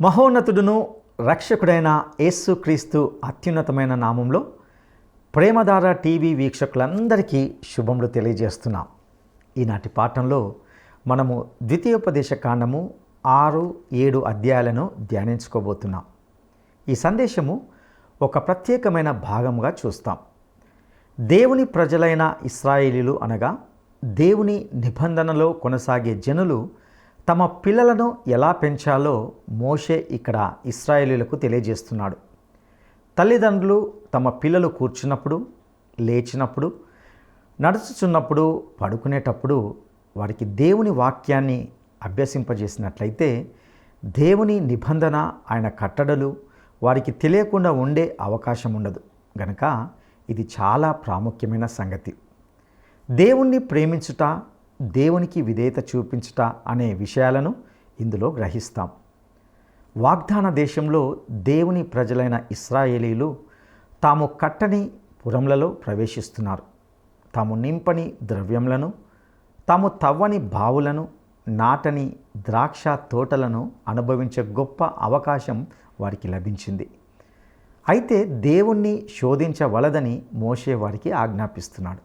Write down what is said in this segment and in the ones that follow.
మహోన్నతుడును రక్షకుడైన యేసుక్రీస్తు అత్యున్నతమైన నామంలో ప్రేమధార టీవీ వీక్షకులందరికీ శుభములు తెలియజేస్తున్నాం. ఈనాటి పాఠంలో మనము ద్వితీయోపదేశ కాండము 6-7 అధ్యాయాలను ధ్యానించుకోబోతున్నాం. ఈ సందేశము ఒక ప్రత్యేకమైన భాగంగా చూస్తాం. దేవుని ప్రజలైన ఇశ్రాయేలీలు అనగా దేవుని నిబంధనలో కొనసాగే జనులు తమ పిల్లలను ఎలా పెంచాలో మోషే ఇక్కడ ఇశ్రాయేలీలకు తెలియజేస్తున్నాడు. తల్లిదండ్రులు తమ పిల్లలు కూర్చున్నప్పుడు, లేచినప్పుడు, నడుచుచున్నప్పుడు, పడుకునేటప్పుడు వారికి దేవుని వాక్యాన్ని అభ్యసింపజేసినట్లయితే దేవుని నిబంధన, ఆయన కట్టడలు వారికి తెలియకుండా ఉండే అవకాశం ఉండదు. గనక ఇది చాలా ప్రాముఖ్యమైన సంగతి. దేవుణ్ణి ప్రేమించుట, దేవునికి విధేయత చూపించుట అనే విషయాలను ఇందులో గ్రహిస్తాం. వాగ్దాన దేశంలో దేవుని ప్రజలైన ఇశ్రాయేలీలు తాము కట్టని పురములలో ప్రవేశిస్తున్నారు. తాము నింపని ద్రవ్యములను, తాము తవ్వని బావులను, నాటని ద్రాక్ష తోటలను అనుభవించే గొప్ప అవకాశం వారికి లభించింది. అయితే దేవుణ్ణి శోధించవలదని మోషే వారికి ఆజ్ఞాపిస్తున్నాడు.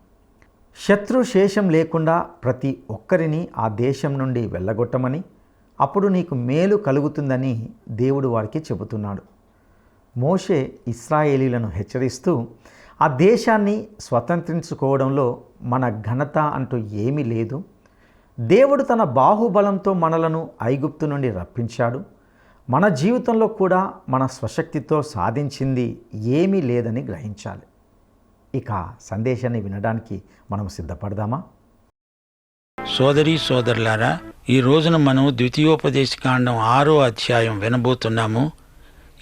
శత్రు శేషం లేకుండా ప్రతి ఒక్కరిని ఆ దేశం నుండి వెళ్ళగొట్టమని, అప్పుడు నీకు మేలు కలుగుతుందని దేవుడు వారికి చెబుతున్నాడు. మోషే ఇశ్రాయేలీలను హెచ్చరిస్తూ, ఆ దేశాన్ని స్వతంత్రించుకోవడంలో మన ఘనత అంటూ ఏమీ లేదు. దేవుడు తన బాహుబలంతో మనలను ఐగుప్తు నుండి రప్పించాడు. మన జీవితంలో కూడా మన స్వశక్తితో సాధించింది ఏమీ లేదని గ్రహించాలి. ఇక సందేశాన్ని వినడానికి మనం సిద్ధపడదామా? సోదరీ సోదరులారా, ఈ రోజున మనం ద్వితీయోపదేశకాండం 6వ అధ్యాయం వినబోతున్నాము.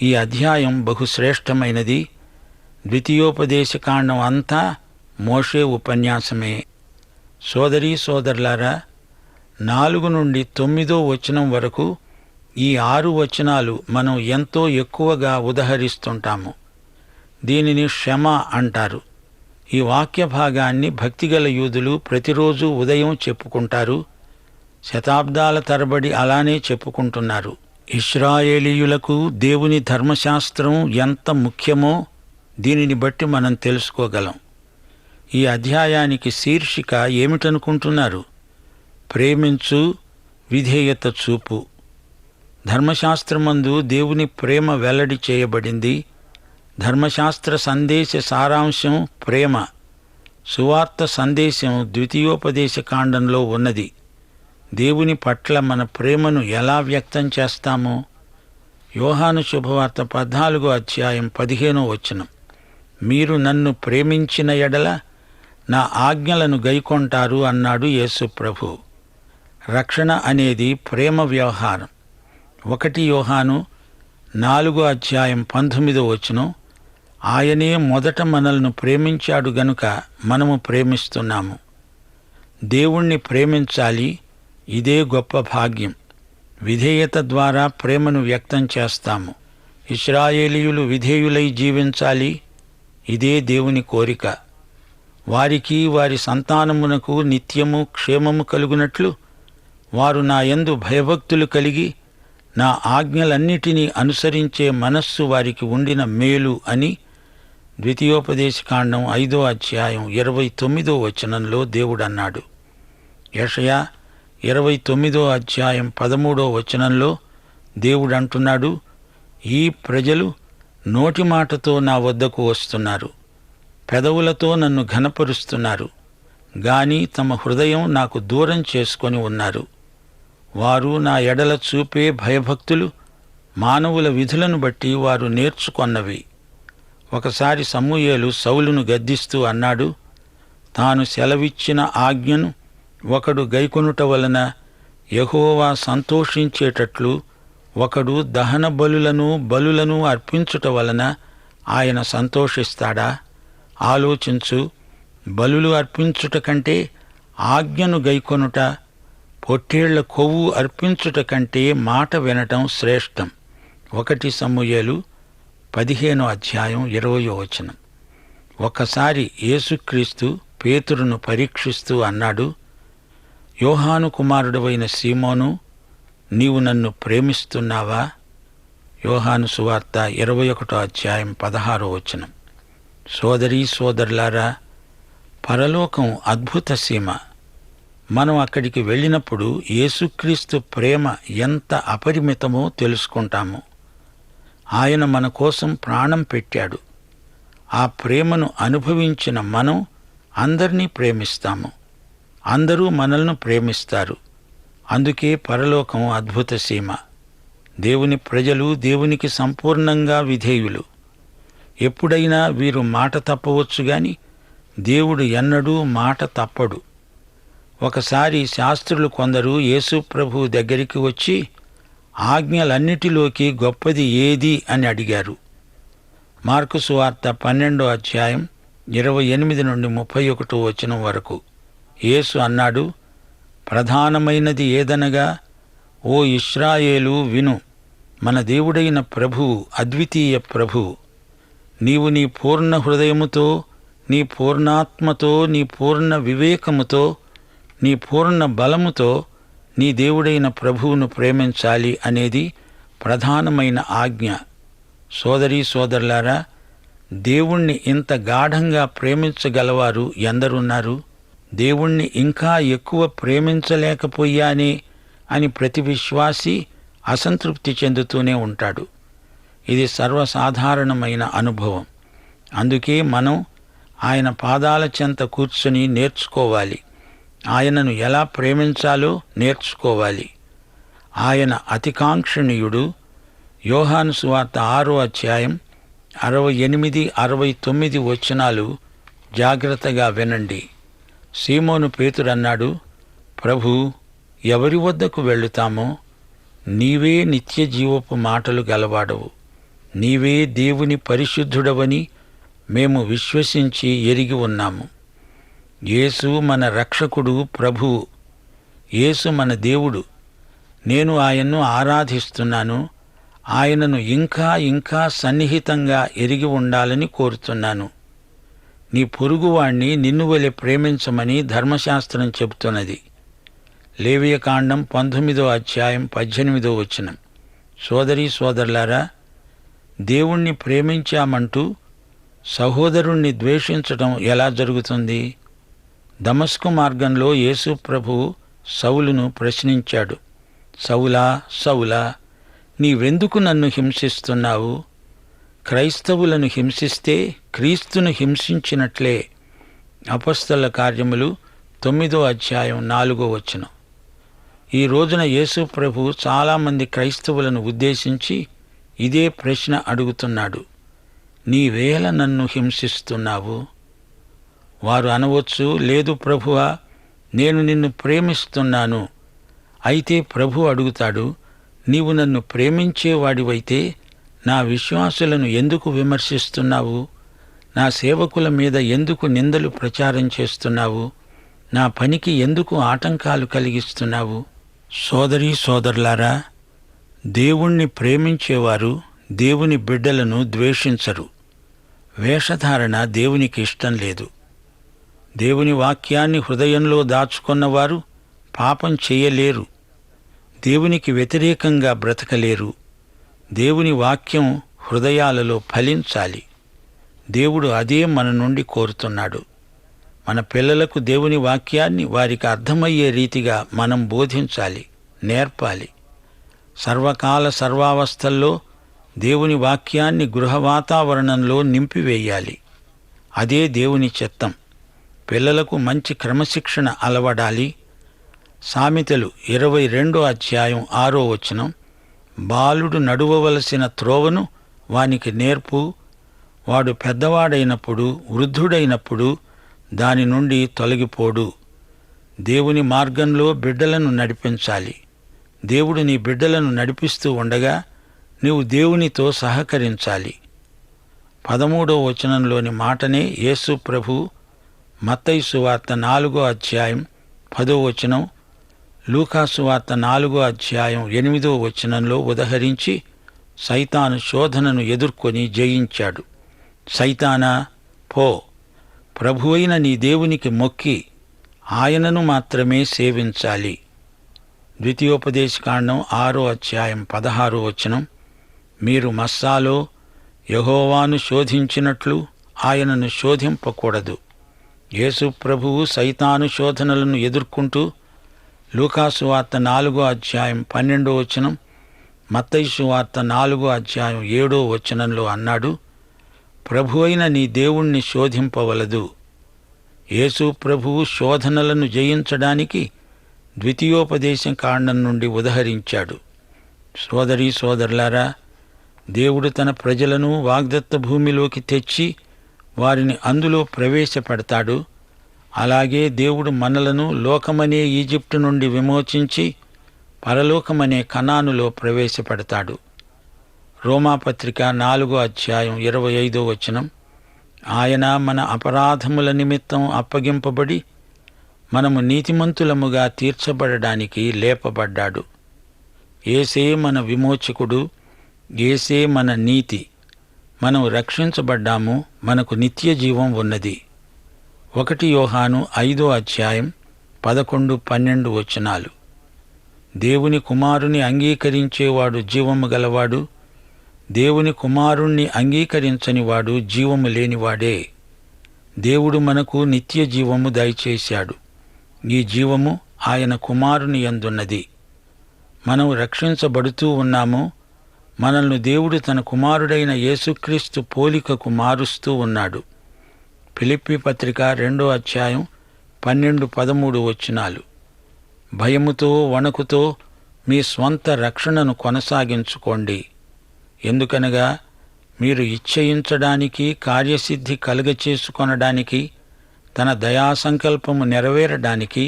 ఈ అధ్యాయం బహుశ్రేష్టమైనది. ద్వితీయోపదేశకాండం అంతా మోషే ఉపన్యాసమే. సోదరీ సోదరులారా, 4 నుండి 9వ వచనం వరకు ఈ 6 వచనాలు మనం ఎంతో ఎక్కువగా ఉదహరిస్తుంటాము. దీనిని క్షమ అంటారు. ఈ వాక్య భాగాన్ని భక్తిగల యూదులు ప్రతిరోజు ఉదయం చెప్పుకుంటారు. శతాబ్దాల తరబడి అలానే చెప్పుకుంటున్నారు. ఇశ్రాయేలీయులకు దేవుని ధర్మశాస్త్రం ఎంత ముఖ్యమో దీనిని బట్టి మనం తెలుసుకోగలం. ఈ అధ్యాయానికి శీర్షిక ఏమిటనుకుంటున్నారు? ప్రేమించు, విధేయత చూపు. ధర్మశాస్త్రమందు దేవుని ప్రేమ వెల్లడి చేయబడింది. ధర్మశాస్త్ర సందేశ సారాంశం ప్రేమ. సువార్త సందేశం ద్వితీయోపదేశ కాండంలో ఉన్నది. దేవుని పట్ల మన ప్రేమను ఎలా వ్యక్తం చేస్తామో యోహాను శుభవార్త 14వ అధ్యాయం 15వ వచనం. మీరు నన్ను ప్రేమించిన ఎడల నా ఆజ్ఞలను గైకొంటారు అన్నాడు యేసు ప్రభు. రక్షణ అనేది ప్రేమ వ్యవహారం. 1 యోహాను 4వ అధ్యాయం 19వ వచనం. ఆయనే మొదట మనల్ని ప్రేమించాడు గనుక మనము ప్రేమిస్తున్నాము. దేవుణ్ణి ప్రేమించాలి. ఇదే గొప్ప భాగ్యం. విధేయత ద్వారా ప్రేమను వ్యక్తం చేస్తాము. ఇశ్రాయేలీయులు విధేయులై జీవించాలి. ఇదే దేవుని కోరిక. వారికి, వారి సంతానమునకు నిత్యము క్షేమము కలుగునట్లు వారు నా యందు భయభక్తులు కలిగి నా ఆజ్ఞలన్నిటినీ అనుసరించే మనస్సు వారికి ఉండిన మేలు అని ద్వితీయోపదేశకాండం 5వ అధ్యాయం 29వ వచనంలో దేవుడన్నాడు. యెషయా 29వ అధ్యాయం 13వ వచనంలో దేవుడంటున్నాడు, ఈ ప్రజలు నోటి మాటతో నా వద్దకు వస్తున్నారు, పెదవులతో నన్ను ఘనపరుస్తున్నారు, గాని తమ హృదయం నాకు దూరం చేసుకొని ఉన్నారు. వారు నా ఎడల చూపే భయభక్తులు మానవుల విధులను బట్టి వారు నేర్చుకొన్నవి. ఒకసారి సమూయేలు సౌలును గద్దిస్తూ అన్నాడు, తాను సెలవిచ్చిన ఆజ్ఞను ఒకడు గైకొనుట వలన యెహోవా సంతోషించేటట్లు ఒకడు దహన బలులను అర్పించుట వలన ఆయన సంతోషిస్తాడా? ఆలోచించు. బలులు అర్పించుట కంటే ఆజ్ఞను గైకొనుట, పొట్టేళ్ల కొవ్వు అర్పించుట కంటే మాట వినటం శ్రేష్టం. 1 సమూయేలు 15వ అధ్యాయం 20వ వచనం. ఒకసారి యేసుక్రీస్తు పేతురును పరీక్షిస్తూ అన్నాడు, యోహాను కుమారుడవైన సీమోను, నీవు నన్ను ప్రేమిస్తున్నావా? యోహాను సువార్త 21 అధ్యాయం 16 వచనం. సోదరీ సోదరులారా, పరలోకం అద్భుత సీమ. మనం అక్కడికి వెళ్ళినప్పుడు యేసుక్రీస్తు ప్రేమ ఎంత అపరిమితమో తెలుసుకుంటాము. ఆయన మన కోసం ప్రాణం పెట్టాడు. ఆ ప్రేమను అనుభవించిన మనం అందరినీ ప్రేమిస్తాము. అందరూ మనల్ని ప్రేమిస్తారు. అందుకే పరలోకం అద్భుత సీమ. దేవుని ప్రజలు దేవునికి సంపూర్ణంగా విధేయులు. ఎప్పుడైనా వీరు మాట తప్పవచ్చు గాని దేవుడు ఎన్నడూ మాట తప్పడు. ఒకసారి శాస్త్రులు కొందరు యేసు ప్రభువు దగ్గరికి వచ్చి ఆజ్ఞలన్నిటిలోకి గొప్పది ఏది అని అడిగారు. మార్కు సువార్త 12 అధ్యాయం 28 నుండి 31 వచనం వరకు యేసు అన్నాడు, ప్రధానమైనది ఏదనగా, ఓ ఇశ్రాయేలు విను, మన దేవుడైన ప్రభువు అద్వితీయ ప్రభువు. నీవు నీ పూర్ణ హృదయముతో, నీ పూర్ణాత్మతో, నీ పూర్ణ వివేకముతో, నీ పూర్ణ బలముతో నీ దేవుడైన ప్రభువును ప్రేమించాలి అనేది ప్రధానమైన ఆజ్ఞ. సోదరీ సోదరులారా, దేవుణ్ణి ఇంత గాఢంగా ప్రేమించగలవారు ఎందరున్నారు? దేవుణ్ణి ఇంకా ఎక్కువ ప్రేమించలేకపోయానే అని ప్రతి విశ్వాసి అసంతృప్తి చెందుతూనే ఉంటాడు. ఇది సర్వసాధారణమైన అనుభవం. అందుకే మనం ఆయన పాదాల చెంత కూర్చుని నేర్చుకోవాలి. ఆయనను ఎలా ప్రేమించాలో నేర్చుకోవాలి. ఆయన అతికాంక్షణీయుడు. యోహాను సువార్త 6 అధ్యాయం 68, 69 వచనాలు జాగ్రత్తగా వినండి. సీమోను పేతురన్నాడు, ప్రభూ, ఎవరి వద్దకు వెళుతామో? నీవే నిత్య జీవపు మాటలు గలవాడవు. నీవే దేవుని పరిశుద్ధుడవని మేము విశ్వసించి ఎరిగి ఉన్నాము. యేసు మన రక్షకుడు, ప్రభువు. యేసు మన దేవుడు. నేను ఆయన్ను ఆరాధిస్తున్నాను. ఆయనను ఇంకా ఇంకా సన్నిహితంగా ఎరిగి ఉండాలని కోరుతున్నాను. నీ పొరుగువాణ్ణి నిన్ను వలె ప్రేమించమని ధర్మశాస్త్రం చెబుతున్నది. లేవియకాండం 19 అధ్యాయం 18 వచనం. సోదరీ సోదరులారా, దేవుణ్ణి ప్రేమించామంటూ సహోదరుణ్ణి ద్వేషించటం ఎలా జరుగుతుంది? దమస్కు మార్గంలో యేసు ప్రభువు సౌలును ప్రశ్నించాడు, సౌలా, సౌలా, నీవెందుకు నన్ను హింసిస్తున్నావు? క్రైస్తవులను హింసిస్తే క్రీస్తును హింసించినట్లే. అపొస్తలుల కార్యములు 9 అధ్యాయం 4 వచనం. ఈ రోజున యేసు ప్రభు చాలామంది క్రైస్తవులను ఉద్దేశించి ఇదే ప్రశ్న అడుగుతున్నాడు, నీవేళ నన్ను హింసిస్తున్నావు? వారు అనవచ్చు, లేదు ప్రభువా, నేను నిన్ను ప్రేమిస్తున్నాను. అయితే ప్రభు అడుగుతాడు, నీవు నన్ను ప్రేమించేవాడివైతే నా విశ్వాసులను ఎందుకు విమర్శిస్తున్నావు? నా సేవకుల మీద ఎందుకు నిందలు ప్రచారం చేస్తున్నావు? నా పనికి ఎందుకు ఆటంకాలు కలిగిస్తున్నావు? సోదరీ సోదరులారా, దేవుణ్ణి ప్రేమించేవారు దేవుని బిడ్డలను ద్వేషించరు. వేషధారణ దేవునికి ఇష్టం లేదు. దేవుని వాక్యాన్ని హృదయంలో దాచుకున్నవారు పాపం చేయలేరు. దేవునికి వ్యతిరేకంగా బ్రతకలేరు. దేవుని వాక్యం హృదయాలలో ఫలించాలి. దేవుడు అదే మన నుండి కోరుతున్నాడు. మన పిల్లలకు దేవుని వాక్యాన్ని వారికి అర్థమయ్యే రీతిగా మనం బోధించాలి, నేర్పాలి. సర్వకాల సర్వావస్థల్లో దేవుని వాక్యాన్ని గృహ వాతావరణంలో నింపివేయాలి. అదే దేవుని చిత్తం. పిల్లలకు మంచి క్రమశిక్షణ అలవడాలి. సామెతలు 22 అధ్యాయం 6 వచనం, బాలుడు నడువవలసిన త్రోవను వానికి నేర్పు, వాడు పెద్దవాడైనప్పుడు, వృద్ధుడైనప్పుడు దాని నుండి తొలగిపోడు. దేవుని మార్గంలో బిడ్డలను నడిపించాలి. దేవుడు నీ బిడ్డలను నడిపిస్తూ ఉండగా నీవు దేవునితో సహకరించాలి. 13వ వచనంలోని మాటనే యేసు ప్రభు మత్తయి సువార్త 4 అధ్యాయం 10వ వచనం, లూకా సువార్త 4 అధ్యాయం 8వ వచనంలో ఉదహరించి సైతాను శోధనను ఎదుర్కొని జయించాడు. సైతానా, పో, ప్రభువైన నీ దేవునికి మొక్కి ఆయనను మాత్రమే సేవించాలి. ద్వితీయోపదేశకాండం 6 అధ్యాయం 16 వచనం, మీరు మస్సాలో యెహోవాను శోధించినట్లు ఆయనను శోధింపకూడదు. యేసు ప్రభువు సైతాను శోధనలను ఎదుర్కొంటూ లూకాసు వార్త 4:12 మత్తయి సువార్త 4:7 అన్నాడు, ప్రభువైన నీ దేవుణ్ణి శోధింపవలదు. యేసు ప్రభువు శోధనలను జయించడానికి ద్వితీయోపదేశ కాండం నుండి ఉదహరించాడు. సోదరీ సోదరులారా, దేవుడు తన ప్రజలను వాగ్దత్త భూమిలోకి తెచ్చి వారిని అందులో ప్రవేశపెడతాడు. అలాగే దేవుడు మనలను లోకమనే ఈజిప్టు నుండి విమోచించి పరలోకమనే కనానులో ప్రవేశపెడతాడు. రోమాపత్రిక 4:25 ఆయన మన అపరాధముల నిమిత్తం అప్పగింపబడి మనము నీతిమంతులముగా తీర్చబడడానికి లేపబడ్డాడు. యేసే మన విమోచకుడు, యేసే మన నీతి. మనం రక్షించబడ్డాము, మనకు నిత్య జీవం ఉన్నది. 1 యోహాను 5:11-12 దేవుని కుమారుని అంగీకరించేవాడు జీవము గలవాడు, దేవుని కుమారుణ్ణి అంగీకరించనివాడు జీవము లేనివాడే. దేవుడు మనకు నిత్య జీవము దయచేశాడు. ఈ జీవము ఆయన కుమారుని యందున్నది. మనం రక్షించబడుతూ ఉన్నాము. మనల్ని దేవుడు తన కుమారుడైన యేసుక్రీస్తు పోలికకు మారుస్తూ ఉన్నాడు. ఫిలిప్పీ పత్రిక 2:12-13 భయముతో వణకుతో మీ స్వంత రక్షణను కొనసాగించుకోండి. ఎందుకనగా మీరు ఇచ్చయించడానికి, కార్యసిద్ధి కలుగచేసుకొనడానికి, తన దయాసంకల్పము నెరవేరడానికి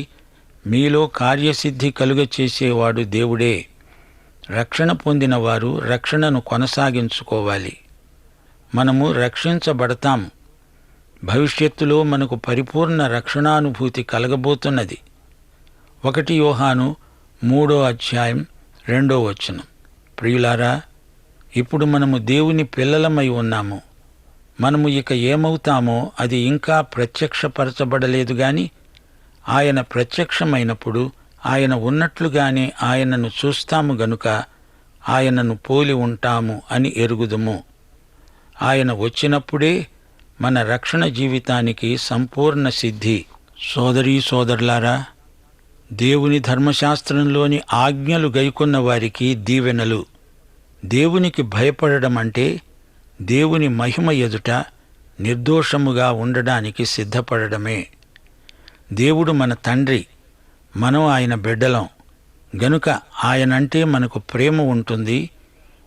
మీలో కార్యసిద్ధి కలుగచేసేవాడు దేవుడే. రక్షణ పొందిన వారు రక్షణను కొనసాగించుకోవాలి. మనము రక్షించబడతాం. భవిష్యత్తులో మనకు పరిపూర్ణ రక్షణానుభూతి కలగబోతున్నది. 1 యోహాను 3:2 ప్రియులారా, ఇప్పుడు మనము దేవుని పిల్లలమై ఉన్నాము. మనము ఇక ఏమవుతామో అది ఇంకా ప్రత్యక్షపరచబడలేదు గాని ఆయన ప్రత్యక్షమైనప్పుడు ఆయన ఉన్నట్లుగానే ఆయనను చూస్తాము గనుక ఆయనను పోలి ఉంటాము అని ఎరుగుదుము. ఆయన వచ్చినప్పుడే మన రక్షణ జీవితానికి సంపూర్ణ సిద్ధి. సోదరీ సోదరులారా, దేవుని ధర్మశాస్త్రంలోని ఆజ్ఞలు గైకొన్న వారికి దీవెనలు. దేవునికి భయపడడం అంటే దేవుని మహిమ ఎదుట నిర్దోషముగా ఉండడానికి సిద్ధపడడమే. దేవుడు మన తండ్రి, మనం ఆయన బిడ్డలం గనుక ఆయనంటే మనకు ప్రేమ ఉంటుంది.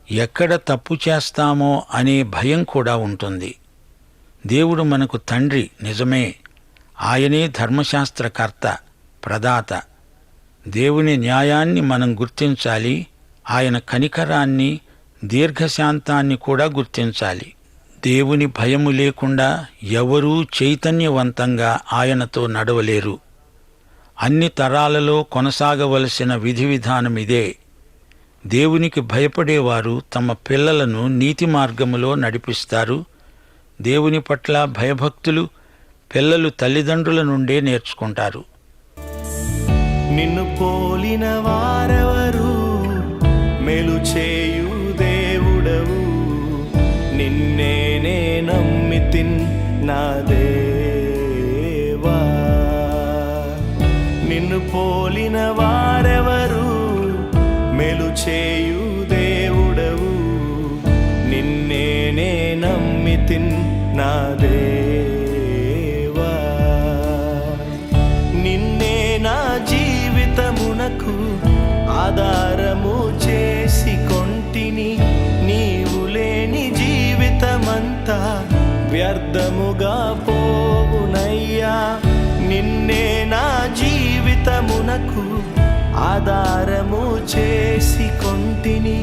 ఎక్కడ తప్పు చేస్తామో అనే భయం కూడా ఉంటుంది. దేవుడు మనకు తండ్రి నిజమే. ఆయనే ధర్మశాస్త్రకర్త, ప్రదాత. దేవుని న్యాయాన్ని మనం గుర్తించాలి. ఆయన కనికరాన్ని, దీర్ఘశాంతాన్ని కూడా గుర్తించాలి. దేవుని భయము లేకుండా ఎవరూ చైతన్యవంతంగా ఆయనతో నడవలేరు. అన్ని తరాలలో కొనసాగవలసిన విధి విధానం ఇదే. దేవునికి భయపడేవారు తమ పిల్లలను నీతి మార్గములో నడిపిస్తారు. దేవుని పట్ల భయభక్తులు పిల్లలు తల్లిదండ్రుల నుండే నేర్చుకుంటారు. నిన్ను పోలిన వారెవరు, మేలు చేయు దేవుడవు, నిన్నే నమ్మితిన్ నా దేవా. నిన్ను పోలిన వారెవరు, మేలు చేయు దేవుడవు, నిన్నే నమ్మితిన్ నా దేవా. నిన్నే నా జీవితమునకు ఆధారము చేసి కొంటిని, నీవు లేని జీవితమంతా వ్యర్థముగా పోవునయ్యా. నిన్నే నా జీవితమునకు ఆధారము చేసి కొంటిని,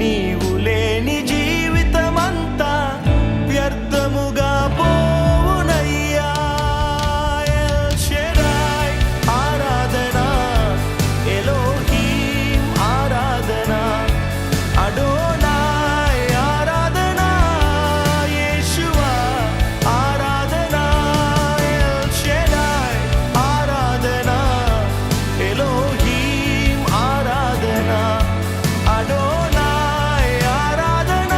నీవు లేని జీవితమంతా వ్యర్థముగా పోవునయ్యా. ఎల్ షెడాయ్ ఆరాధన, ఎలోహీం ఆరాధన, అడోనాయ్ ఆరాధన, యేషువా ఆరాధన. ఎల్ షెడాయ్ ఆరాధన, ఎలోహీం ఆరాధన, అడోనాయ్ ఆరాధన,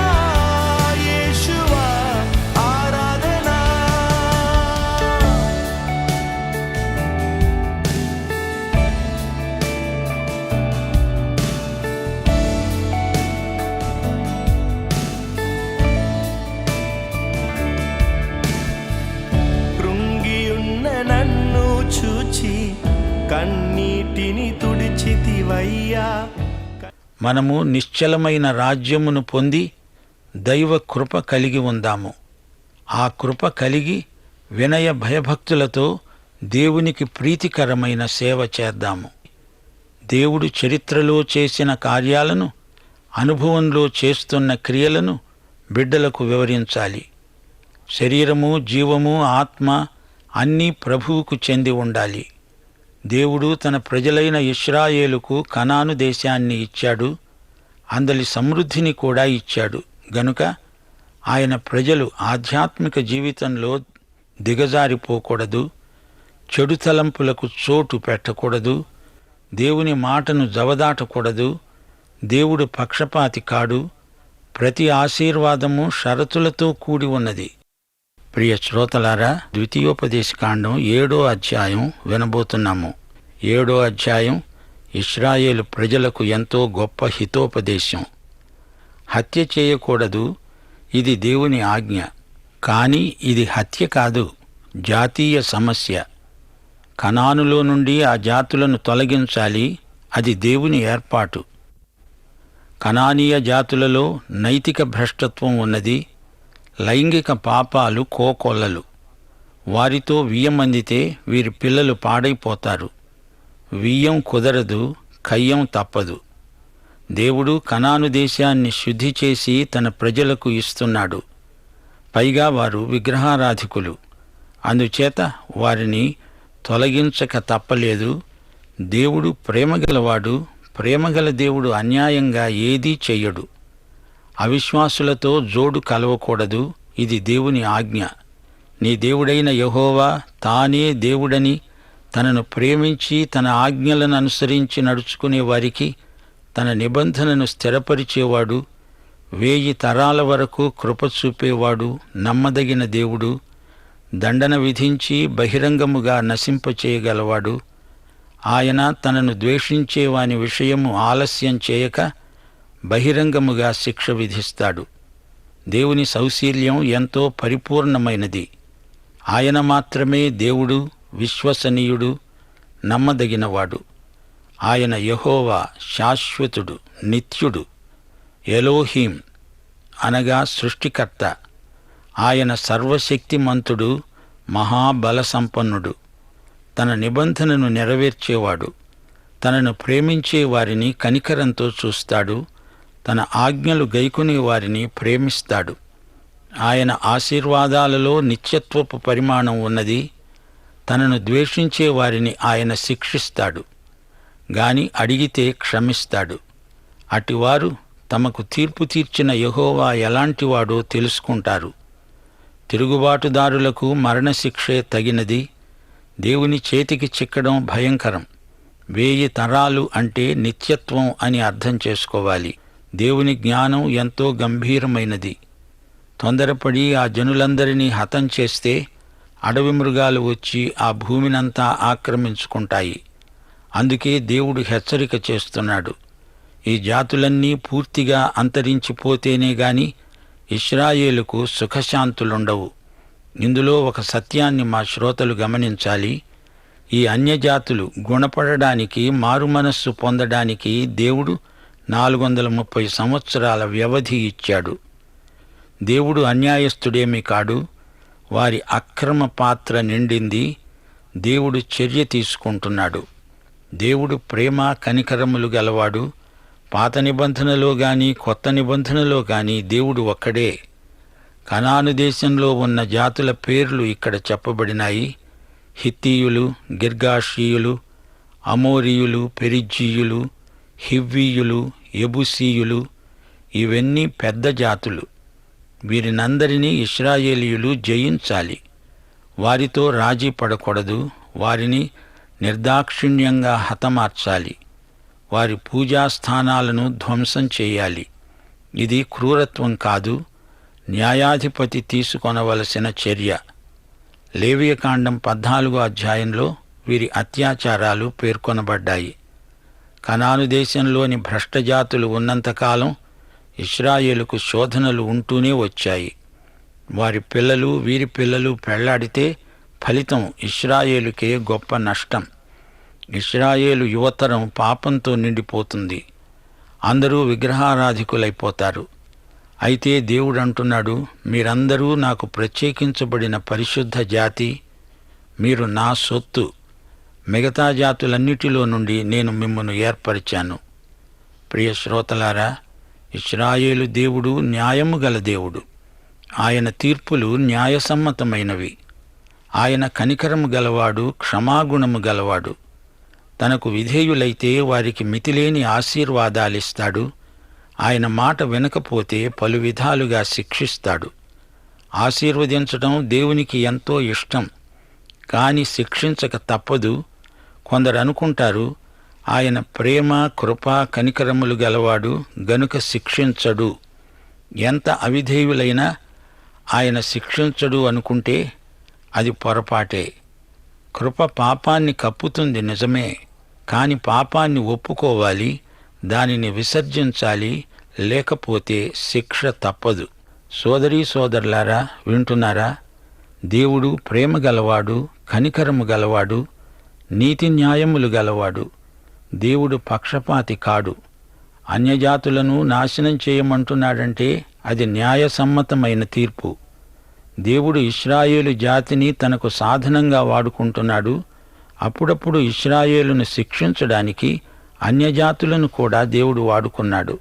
నీవయ్యా. మనము నిశ్చలమైన రాజ్యమును పొంది దైవ కృప కలిగి ఉందాము. ఆ కృప కలిగి వినయ భయభక్తులతో దేవునికి ప్రీతికరమైన సేవ చేద్దాము. దేవుడు చరిత్రలో చేసిన కార్యాలను, అనుభవంలో చేస్తున్న క్రియలను బిడ్డలకు వివరించాలి. శరీరము, జీవము, ఆత్మ అన్నీ ప్రభువుకు చెంది ఉండాలి. దేవుడు తన ప్రజలైన ఇశ్రాయేలుకు కనాను దేశాన్ని ఇచ్చాడు, అందలి సమృద్ధిని కూడా ఇచ్చాడు. గనుక ఆయన ప్రజలు ఆధ్యాత్మిక జీవితంలో దిగజారిపోకూడదు, చెడు తలంపులకు చోటు పెట్టకూడదు, దేవుని మాటను జవదాటకూడదు. దేవుడు పక్షపాతి కాడు. ప్రతి ఆశీర్వాదము షరతులతో కూడి ఉన్నది. ప్రియ శ్రోతలారా, ద్వితీయోపదేశకాండం 7వ అధ్యాయం వినబోతున్నాము. 7వ అధ్యాయం ఇశ్రాయేలు ప్రజలకు ఎంతో గొప్ప హితోపదేశం. హత్య చేయకూడదు, ఇది దేవుని ఆజ్ఞ. కానీ ఇది హత్య కాదు, జాతీయ సమస్య. కనానులో నుండి ఆ జాతులను తొలగించాలి, అది దేవుని ఏర్పాటు. కనానీయ జాతులలో నైతిక భ్రష్టత్వం ఉన్నది, లైంగిక పాపాలు కోకొల్లలు. వారితో వియ్యమందితే వీరి పిల్లలు పాడైపోతారు. వియ్యం కుదరదు, కయ్యం తప్పదు. దేవుడు కనాను దేశాన్ని శుద్ధి చేసి తన ప్రజలకు ఇస్తున్నాడు. పైగా వారు విగ్రహారాధికులు. అందుచేత వారిని తొలగించక తప్పలేదు. దేవుడు ప్రేమగలవాడు. ప్రేమగల దేవుడు అన్యాయంగా ఏదీ చెయ్యడు. అవిశ్వాసులతో జోడు కలవకూడదు, ఇది దేవుని ఆజ్ఞ. నీ దేవుడైన యెహోవా తానే దేవుడని, తనను ప్రేమించి తన ఆజ్ఞలను అనుసరించి నడుచుకునే వారికి తన నిబంధనను స్థిరపరిచేవాడు, 1000 తరాల వరకు కృప చూపేవాడు, నమ్మదగిన దేవుడు, దండన విధించి బహిరంగముగా నశింపచేయగలవాడు. ఆయన తనను ద్వేషించే వాని విషయము ఆలస్యం చేయక బహిరంగముగా శిక్ష విధిస్తాడు. దేవుని సౌశీల్యం ఎంతో పరిపూర్ణమైనది. ఆయన మాత్రమే దేవుడు, విశ్వసనీయుడు, నమ్మదగినవాడు. ఆయన యెహోవా శాశ్వతుడు, నిత్యుడు. ఎలోహీం అనగా సృష్టికర్త. ఆయన సర్వశక్తిమంతుడు, మహాబలసంపన్నుడు. తన నిబంధనను నెరవేర్చేవాడు. తనను ప్రేమించే వారిని కనికరంతో చూస్తాడు. తన ఆజ్ఞలు గైకొనే వారిని ప్రేమిస్తాడు. ఆయన ఆశీర్వాదాలలో నిత్యత్వపు పరిమాణం ఉన్నది. తనను ద్వేషించే వారిని ఆయన శిక్షిస్తాడు, గాని అడిగితే క్షమిస్తాడు. అటివారు తమకు తీర్పు తీర్చిన యెహోవా ఎలాంటివాడో తెలుసుకుంటారు. తిరుగుబాటుదారులకు మరణశిక్షే తగినది. దేవుని చేతికి చిక్కడం భయంకరం. 1000 తరాలు అంటే నిత్యత్వం అని అర్థం చేసుకోవాలి. దేవుని జ్ఞానం ఎంతో గంభీరమైనది. తొందరపడి ఆ జనులందరినీ హతం చేస్తే అడవి మృగాలు వచ్చి ఆ భూమినంతా ఆక్రమించుకుంటాయి. అందుకే దేవుడు హెచ్చరిక చేస్తున్నాడు. ఈ జాతులన్నీ పూర్తిగా అంతరించిపోతేనే గాని ఇశ్రాయేలుకు సుఖశాంతులుండవు. ఇందులో ఒక సత్యాన్ని మా శ్రోతలు గమనించాలి. ఈ అన్యజాతులు గుణపడడానికి, మారుమనస్సు పొందడానికి దేవుడు 430 సంవత్సరాల వ్యవధి ఇచ్చాడు. దేవుడు అన్యాయస్థుడేమీ కాడు. వారి అక్రమ పాత్ర నిండింది. దేవుడు చర్య తీసుకుంటున్నాడు. దేవుడు ప్రేమ కనికరములు గలవాడు. పాత నిబంధనలో గాని కొత్త నిబంధనలో గాని దేవుడు ఒక్కడే. కనాను దేశంలో ఉన్న జాతుల పేర్లు ఇక్కడ చెప్పబడినాయి. హిత్తీయులు, గిర్గాషీయులు, అమోరీయులు, పెరిజ్జీయులు, హివ్వీయులు, యెబూసీయులు. ఇవన్నీ పెద్ద జాతులు. వీరినందరినీ ఇశ్రాయేలీయులు జయించాలి. వారితో రాజీ పడకూడదు. వారిని నిర్దాక్షిణ్యంగా హతమార్చాలి. వారి పూజాస్థానాలను ధ్వంసం చేయాలి. ఇది క్రూరత్వం కాదు, న్యాయాధిపతి తీసుకొనవలసిన చర్య. లేవియకాండం 14వ అధ్యాయంలో వీరి అత్యాచారాలు పేర్కొనబడ్డాయి. కనాను దేశంలోని భ్రష్టజాతులు ఉన్నంతకాలం ఇశ్రాయేలుకు శోధనలు ఉంటూనే వచ్చాయి. వారి పిల్లలు, వీరి పిల్లలు పెళ్లాడితే ఫలితం ఇశ్రాయేలుకే గొప్ప నష్టం. ఇశ్రాయేలు యువతరం పాపంతో నిండిపోతుంది. అందరూ విగ్రహారాధికులైపోతారు. అయితే దేవుడు అంటున్నాడు, మీరందరూ నాకు ప్రత్యేకించబడిన పరిశుద్ధ జాతి, మీరు నా సొత్తు. మిగతా జాతులన్నిటిలో నుండి నేను మిమ్మల్ని ఏర్పరిచాను. ప్రియ శ్రోతలారా, ఇశ్రాయేలు దేవుడు న్యాయము గల దేవుడు. ఆయన తీర్పులు న్యాయసమ్మతమైనవి. ఆయన కనికరము గలవాడు, క్షమాగుణము గలవాడు. తనకు విధేయులైతే వారికి మితిలేని ఆశీర్వాదాలిస్తాడు. ఆయన మాట వినకపోతే పలు విధాలుగా శిక్షిస్తాడు. ఆశీర్వదించడం దేవునికి ఎంతో ఇష్టం, కాని శిక్షించక తప్పదు. కొందరు అనుకుంటారు, ఆయన ప్రేమ, కృప, కనికరములు గలవాడు గనుక శిక్షించడు. ఎంత అవిధేయులైనా ఆయన శిక్షించడు అనుకుంటే అది పొరపాటే. కృప పాపాన్ని కప్పుతుంది నిజమే, కాని పాపాన్ని ఒప్పుకోవాలి, దానిని విసర్జించాలి, లేకపోతే శిక్ష తప్పదు. సోదరీ సోదరులారా, వింటున్నారా? దేవుడు ప్రేమ గలవాడు, కనికరము గలవాడు, నీతి న్యాయములు గలవాడు. దేవుడు పక్షపాతి కాడు. అన్యజాతులను నాశనం చేయమంటున్నాడంటే అది న్యాయసమ్మతమైన తీర్పు. దేవుడు ఇశ్రాయేలు జాతిని తనకు సాధనంగా వాడుకుంటున్నాడు. అప్పుడప్పుడు ఇశ్రాయేలును శిక్షించడానికి అన్యజాతులను కూడా దేవుడు వాడుకున్నాడు.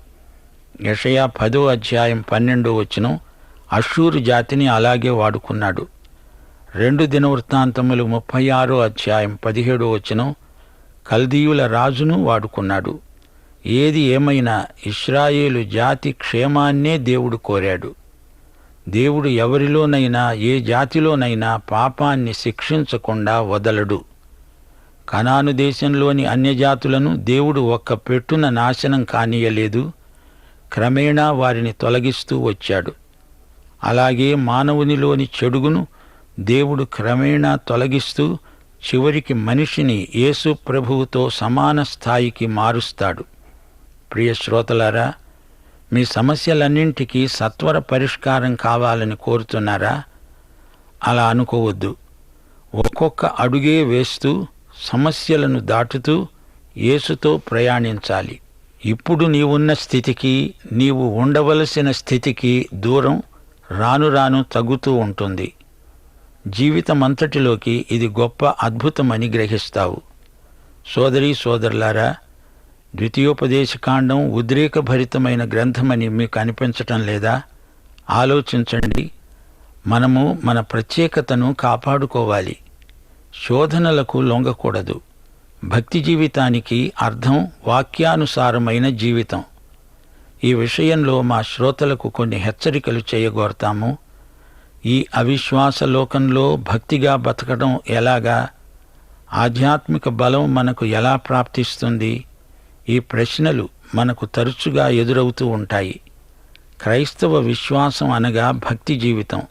యెషయా 10:12 అష్షూరు జాతిని అలాగే వాడుకున్నాడు. 2 దినవృత్తాంతములు 36:17 కల్దీయుల రాజును వాడుకున్నాడు. ఏది ఏమైనా ఇశ్రాయేలు జాతి క్షేమాన్నే దేవుడు కోరాడు. దేవుడు ఎవరిలోనైనా, ఏ జాతిలోనైనా పాపాన్ని శిక్షించకుండా వదలడు. కనాను దేశంలోని అన్యజాతులను దేవుడు ఒక్క పెట్టున నాశనం కానీయలేదు. క్రమేణా వారిని తొలగిస్తూ వచ్చాడు. అలాగే మానవునిలోని చెడుగును దేవుడు క్రమేణా తొలగిస్తూ చివరికి మనిషిని యేసు ప్రభువుతో సమాన స్థాయికి మారుస్తాడు. ప్రియ శ్రోతలారా, మీ సమస్యలన్నింటికీ సత్వర పరిష్కారం కావాలని కోరుతున్నారా? అలా అనుకోవద్దు. ఒక్కొక్క అడుగే వేస్తూ సమస్యలను దాటుతూ యేసుతో ప్రయాణించాలి. ఇప్పుడు నీవున్న స్థితికి, నీవు ఉండవలసిన స్థితికి దూరం రాను రాను తగ్గుతూ ఉంటుంది. జీవితమంతటిలోకి ఇది గొప్ప అద్భుతమని గ్రహిస్తావు. సోదరీ సోదరులారా, ద్వితీయోపదేశకాండం ఉద్రేకభరితమైన గ్రంథమని మీకు అనిపించటం లేదా? ఆలోచించండి. మనము మన ప్రత్యేకతను కాపాడుకోవాలి. శోధనలకు లొంగకూడదు. భక్తి జీవితానికి అర్థం వాక్యానుసారమైన జీవితం. ఈ విషయంలో మా శ్రోతలకు కొన్ని హెచ్చరికలు చేయగోరతాము. ఈ అవిశ్వాస లోకంలో భక్తిగా బతకడం ఎలాగా? ఆధ్యాత్మిక బలం మనకు ఎలా ప్రాప్తిస్తుంది? ఈ ప్రశ్నలు మనకు తరచుగా ఎదురవుతూ ఉంటాయి. క్రైస్తవ విశ్వాసం అనగా భక్తి జీవితం,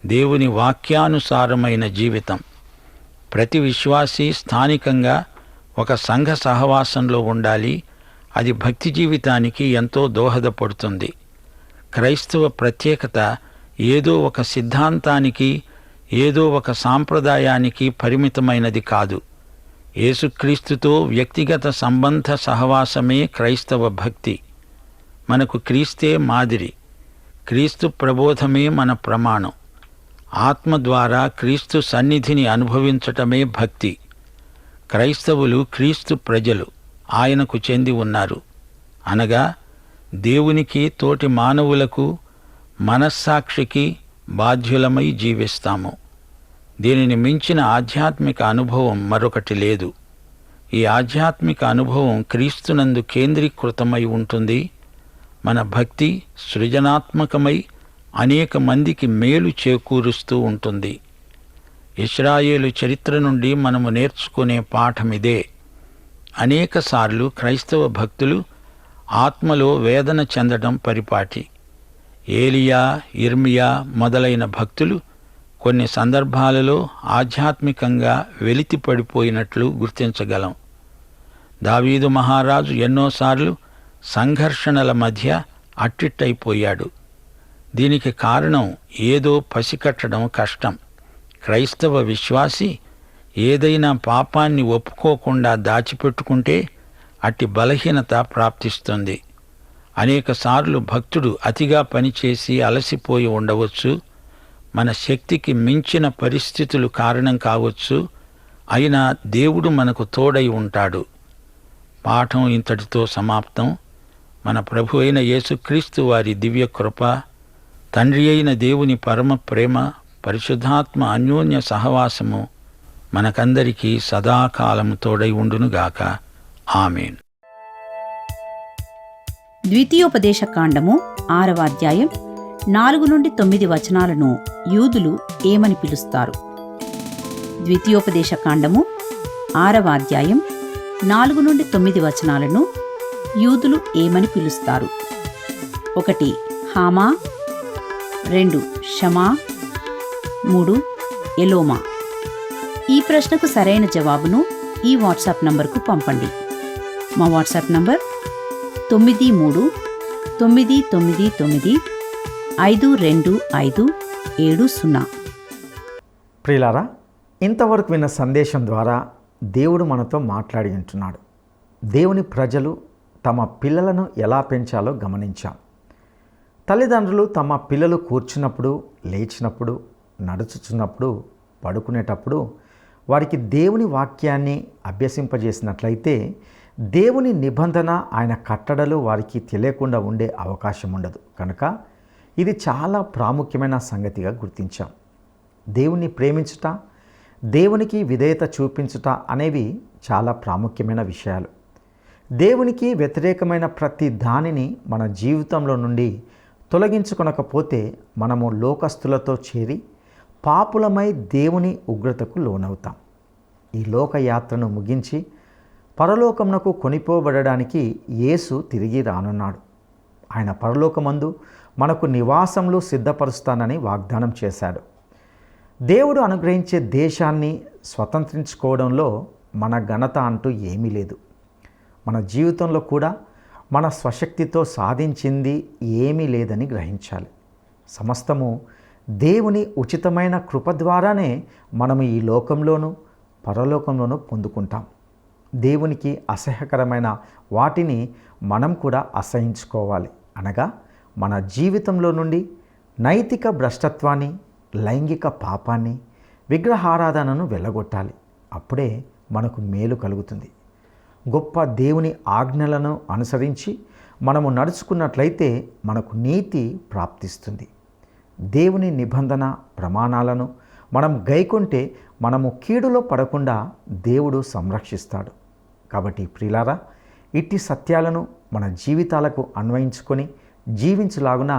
దేవుని వాక్యానుసారమైన జీవితం. ప్రతి విశ్వాసీ స్థానికంగా ఒక సంఘ సహవాసంలో ఉండాలి. అది భక్తి జీవితానికి ఎంతో దోహదపడుతుంది. క్రైస్తవ ప్రత్యేకత ఏదో ఒక సిద్ధాంతానికి, ఏదో ఒక సాంప్రదాయానికి పరిమితమైనది కాదు. యేసుక్రీస్తుతో వ్యక్తిగత సంబంధ సహవాసమే క్రైస్తవ భక్తి. మనకు క్రీస్తే మాదిరి. క్రీస్తు ప్రబోధమే మన ప్రమాణం. ఆత్మ ద్వారా క్రీస్తు సన్నిధిని అనుభవించటమే భక్తి. క్రైస్తవులు క్రీస్తు ప్రజలు, ఆయనకు చెంది ఉన్నారు. అనగా దేవునికి, తోటి మానవులకు, మనస్సాక్షికి బాధ్యులమై జీవిస్తాము. దీనిని మించిన ఆధ్యాత్మిక అనుభవం మరొకటి లేదు. ఈ ఆధ్యాత్మిక అనుభవం క్రీస్తునందు కేంద్రీకృతమై ఉంటుంది. మన భక్తి సృజనాత్మకమై అనేక మందికి మేలు చేకూరుస్తూ ఉంటుంది. ఇశ్రాయేలు చరిత్ర నుండి మనము నేర్చుకునే పాఠమిదే. అనేకసార్లు క్రైస్తవ భక్తులు ఆత్మలో వేదన చెందడం పరిపాటి. ఏలియా, ఇర్మియా మొదలైన భక్తులు కొన్ని సందర్భాలలో ఆధ్యాత్మికంగా వెలితి పడిపోయినట్లు గుర్తించగలం. దావీదు మహారాజు ఎన్నోసార్లు సంఘర్షణల మధ్య అట్టిట్టయిపోయాడు. దీనికి కారణం ఏదో పసికట్టడం కష్టం. క్రైస్తవ విశ్వాసి ఏదైనా పాపాన్ని ఒప్పుకోకుండా దాచిపెట్టుకుంటే అట్టి బలహీనత ప్రాప్తిస్తుంది. అనేకసార్లు భక్తుడు అతిగా పనిచేసి అలసిపోయి ఉండవచ్చు. మన శక్తికి మించిన పరిస్థితులు కారణం కావచ్చు. అయినా దేవుడు మనకు తోడై ఉంటాడు. పాఠం ఇంతటితో సమాప్తం. మన ప్రభు అయిన యేసుక్రీస్తు వారి దివ్య కృప, తండ్రి అయిన దేవుని పరమ ప్రేమ, పరిశుద్ధాత్మ అన్యోన్య సహవాసము మనకందరికీ సదాకాలము తోడై ఉండునుగాక. ఆమేన్. ద్వితీయోపదేశకాండము 6వ అధ్యాయం 4 నుండి 9 వచనాలను యూదులు ఏమని పిలుస్తారు? ద్వితీయోపదేశకాండము 6వ అధ్యాయం 4 నుండి 9 వచనాలను యూదులు ఏమని పిలుస్తారు? 1 హామా, 2 షమా, 3 ఎలోమా. ఈ ప్రశ్నకు సరైన జవాబును ఈ వాట్సాప్ నంబర్కు పంపండి. మా వాట్సాప్ నంబర్ 9399952570. ప్రియులారా, ఇంతవరకు విన్న సందేశం ద్వారా దేవుడు మనతో మాట్లాడి ఉంటున్నాడు. దేవుని ప్రజలు తమ పిల్లలను ఎలా పెంచాలో గమనించాం. తల్లిదండ్రులు తమ పిల్లలు కూర్చున్నప్పుడు, లేచినప్పుడు, నడుచుచున్నప్పుడు, పడుకునేటప్పుడు వారికి దేవుని వాక్యాన్ని అభ్యసింపజేసినట్లయితే దేవుని నిబంధన, ఆయన కట్టడలు వారికి తెలియకుండా ఉండే అవకాశం ఉండదు. కనుక ఇది చాలా ప్రాముఖ్యమైన సంగతిగా గుర్తించాం. దేవుని ప్రేమించుట, దేవునికి విధేయత చూపించుట అనేవి చాలా ప్రాముఖ్యమైన విషయాలు. దేవునికి వ్యతిరేకమైన ప్రతి దానిని మన జీవితంలో నుండి తొలగించుకొనకపోతే మనము లోకస్తులతో చేరి పాపులమై దేవుని ఉగ్రతకు లోనవుతాం. ఈ లోకయాత్రను ముగించి పరలోకమునకు కొనిపోబడడానికి యేసు తిరిగి రానున్నాడు. ఆయన పరలోకమందు మనకు నివాసములు సిద్ధపరుస్తానని వాగ్దానం చేశాడు. దేవుడు అనుగ్రహించే దేశాన్ని స్వతంత్రించుకోవడంలో మన ఘనత అంటూ ఏమీ లేదు. మన జీవితంలో కూడా మన స్వశక్తితో సాధించింది ఏమీ లేదని గ్రహించాలి. సమస్తము దేవుని ఉచితమైన కృప ద్వారానే మనము ఈ లోకంలోనూ పరలోకంలోనూ పొందుకుంటాం. దేవునికి అసహ్యకరమైన వాటిని మనం కూడా అసహించుకోవాలి. అనగా మన జీవితంలో నుండి నైతిక భ్రష్టత్వాన్ని, లైంగిక పాపాన్ని, విగ్రహారాధనను వెళ్ళగొట్టాలి. అప్పుడే మనకు మేలు కలుగుతుంది. గొప్ప దేవుని ఆజ్ఞలను అనుసరించి మనము నడుచుకున్నట్లయితే మనకు నీతి ప్రాప్తిస్తుంది. దేవుని నిబంధన ప్రమాణాలను మనం గైకొంటే మనము కీడులో పడకుండా దేవుడు సంరక్షిస్తాడు. కాబట్టి ప్రియులారా, ఇట్టి సత్యాలను మన జీవితాలకు అన్వయించుకొని జీవించలాగున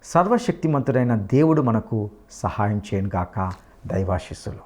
సర్వశక్తిమంతుడైన దేవుడు మనకు సహాయం చేయనుగాక. దైవాశీస్సులు.